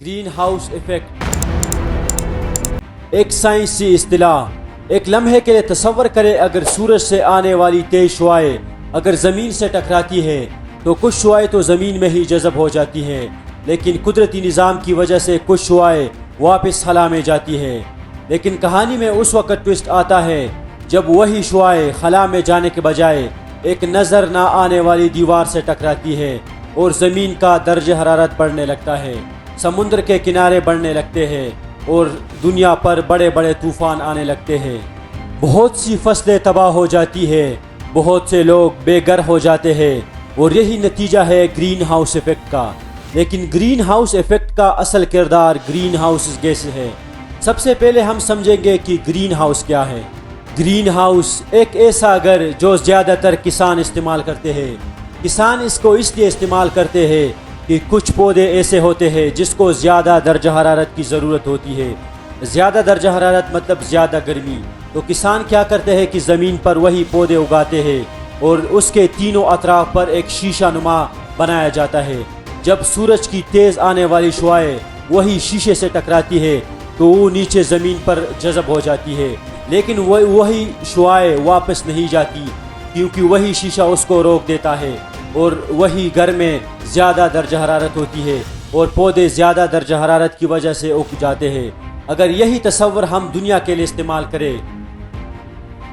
Green house effect ایک سائنسی اصطلاح۔ ایک لمحے کے لیے تصور کرے اگر سورج سے آنے والی تیز شعاعیں اگر زمین سے ٹکراتی ہے تو کچھ شعاعیں تو زمین میں ہی جذب ہو جاتی ہیں، لیکن قدرتی نظام کی وجہ سے کچھ شعاعیں واپس خلا میں جاتی ہیں۔ لیکن کہانی میں اس وقت ٹوسٹ آتا ہے جب وہی شعاعیں خلا میں جانے کے بجائے ایک نظر نہ آنے والی دیوار سے ٹکراتی ہے اور زمین کا درجہ حرارت بڑھنے لگتا ہے، سمندر کے کنارے بڑھنے لگتے ہیں اور دنیا پر بڑے بڑے طوفان آنے لگتے ہیں۔ بہت سی فصلیں تباہ ہو جاتی ہے، بہت سے لوگ بے گھر ہو جاتے ہیں، اور یہی نتیجہ ہے گرین ہاؤس ایفیکٹ کا۔ لیکن گرین ہاؤس ایفیکٹ کا اصل کردار گرین ہاؤس گیس ہے۔ سب سے پہلے ہم سمجھیں گے کہ گرین ہاؤس کیا ہے۔ گرین ہاؤس ایک ایسا گھر جو زیادہ تر کسان استعمال کرتے ہیں۔ کسان اس کو اس لیے استعمال کرتے ہیں کہ کچھ پودے ایسے ہوتے ہیں جس کو زیادہ درجہ حرارت کی ضرورت ہوتی ہے۔ زیادہ درجہ حرارت مطلب زیادہ گرمی۔ تو کسان کیا کرتے ہیں کہ زمین پر وہی پودے اگاتے ہیں اور اس کے تینوں اطراف پر ایک شیشہ نما بنایا جاتا ہے۔ جب سورج کی تیز آنے والی شعاعیں وہی شیشے سے ٹکراتی ہے تو وہ نیچے زمین پر جذب ہو جاتی ہے، لیکن وہی شعاعیں واپس نہیں جاتی کیونکہ وہی شیشہ اس کو روک دیتا ہے، اور وہی گھر میں زیادہ درجہ حرارت ہوتی ہے اور پودے زیادہ درجہ حرارت کی وجہ سے اگ جاتے ہیں۔ اگر یہی تصور ہم دنیا کے لیے استعمال کریں،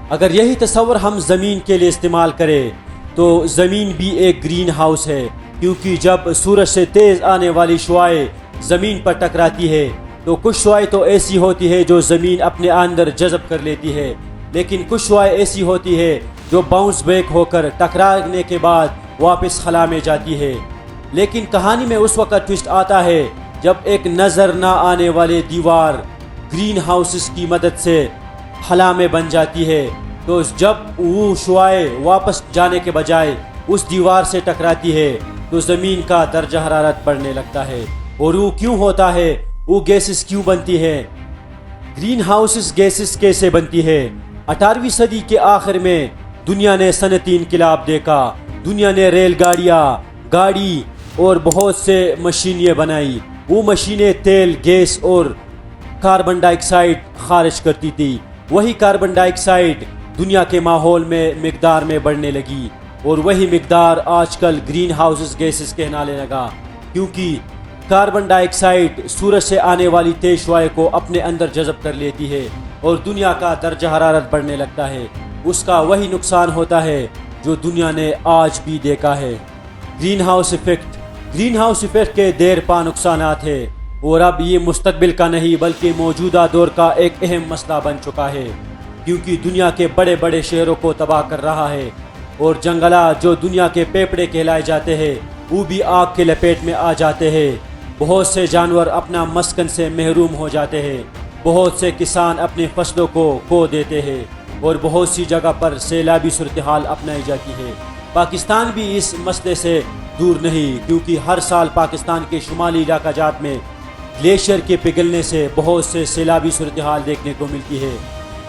اگر یہی تصور ہم زمین کے لیے استعمال کریں تو زمین بھی ایک گرین ہاؤس ہے، کیونکہ جب سورج سے تیز آنے والی شعاعیں زمین پر ٹکراتی ہے تو کچھ شعاعیں تو ایسی ہوتی ہے جو زمین اپنے اندر جذب کر لیتی ہے، لیکن کچھ شعاعیں ایسی ہوتی ہے جو باؤنس بیک ہو کر ٹکرانے کے بعد واپس خلا میں جاتی ہے۔ لیکن کہانی میں اس وقت ٹوسٹ آتا ہے جب ایک نظر نہ آنے والی دیوار گرین ہاؤسز کی مدد سے خلا میں بن جاتی ہے، تو جب وہ شعاعیں واپس جانے کے بجائے اس دیوار سے ٹکراتی ہے تو زمین کا درجہ حرارت بڑھنے لگتا ہے۔ اور وہ کیوں ہوتا ہے؟ وہ گیسز کیوں بنتی ہے؟ گرین ہاؤسز گیسز کیسے بنتی ہے؟ 18ویں صدی کے آخر میں دنیا نے صنعتی انقلاب دیکھا۔ دنیا نے ریل گاڑیاں، گاڑی اور بہت سے مشینیں بنائی۔ وہ مشینیں تیل، گیس اور کاربن ڈائی آکسائڈ خارج کرتی تھی۔ وہی کاربن ڈائی آکسائڈ دنیا کے ماحول میں مقدار میں بڑھنے لگی، اور وہی مقدار آج کل گرین ہاؤسز گیسز کہلانے لگا، کیونکہ کاربن ڈائی آکسائڈ سورج سے آنے والی تیز شعاعیں کو اپنے اندر جذب کر لیتی ہے اور دنیا کا درجہ حرارت بڑھنے لگتا ہے۔ اس کا وہی نقصان ہوتا ہے جو دنیا نے آج بھی دیکھا ہے۔ Greenhouse effect, greenhouse effect کے دیر پا نقصانات ہیں، اور اب یہ مستقبل کا نہیں بلکہ موجودہ دور کا ایک اہم مسئلہ بن چکا ہے، کیونکہ دنیا کے بڑے بڑے شہروں کو تباہ کر رہا ہے، اور جنگلات جو دنیا کے پیپڑے کہلائے جاتے ہیں وہ بھی آگ کے لپیٹ میں آ جاتے ہیں۔ بہت سے جانور اپنا مسکن سے محروم ہو جاتے ہیں، بہت سے کسان اپنے فصلوں کو کھو دیتے ہیں، اور بہت سی جگہ پر سیلابی صورتحال اپنائی جاتی ہے۔ پاکستان بھی اس مسئلے سے دور نہیں، کیونکہ ہر سال پاکستان کے شمالی علاقہ جات میں گلیشیئر کے پگھلنے سے بہت سے سیلابی صورتحال دیکھنے کو ملتی ہے،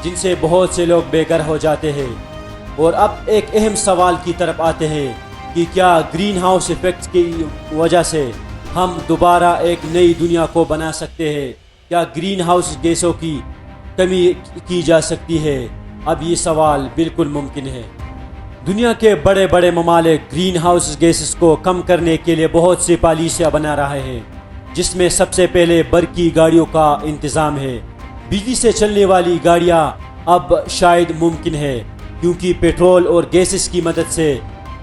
جن سے بہت سے لوگ بے گھر ہو جاتے ہیں۔ اور اب ایک اہم سوال کی طرف آتے ہیں کہ کیا گرین ہاؤس ایفیکٹ کی وجہ سے ہم دوبارہ ایک نئی دنیا کو بنا سکتے ہیں؟ کیا گرین ہاؤس گیسوں کی کمی کی جا سکتی ہے؟ اب یہ سوال بالکل ممکن ہے۔ دنیا کے بڑے بڑے ممالک گرین ہاؤس گیسز کو کم کرنے کے لیے بہت سی پالیسیاں بنا رہے ہیں، جس میں سب سے پہلے برقی گاڑیوں کا انتظام ہے۔ بجلی سے چلنے والی گاڑیاں اب شاید ممکن ہے، کیونکہ پیٹرول اور گیسز کی مدد سے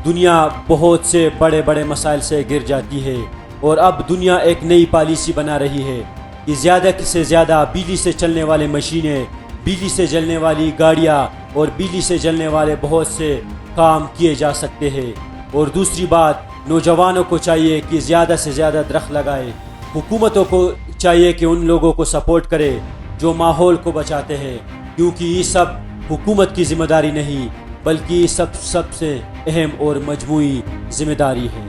دنیا بہت سے بڑے بڑے مسائل سے گر جاتی ہے، اور اب دنیا ایک نئی پالیسی بنا رہی ہے کہ زیادہ سے زیادہ بجلی سے چلنے والے مشینیں، بجلی سے جلنے والی گاڑیاں اور بجلی سے جلنے والے بہت سے کام کیے جا سکتے ہیں۔ اور دوسری بات، نوجوانوں کو چاہیے کہ زیادہ سے زیادہ درخت لگائے۔ حکومتوں کو چاہیے کہ ان لوگوں کو سپورٹ کرے جو ماحول کو بچاتے ہیں، کیونکہ یہ سب حکومت کی ذمہ داری نہیں بلکہ سب سے اہم اور مجموعی ذمہ داری ہے۔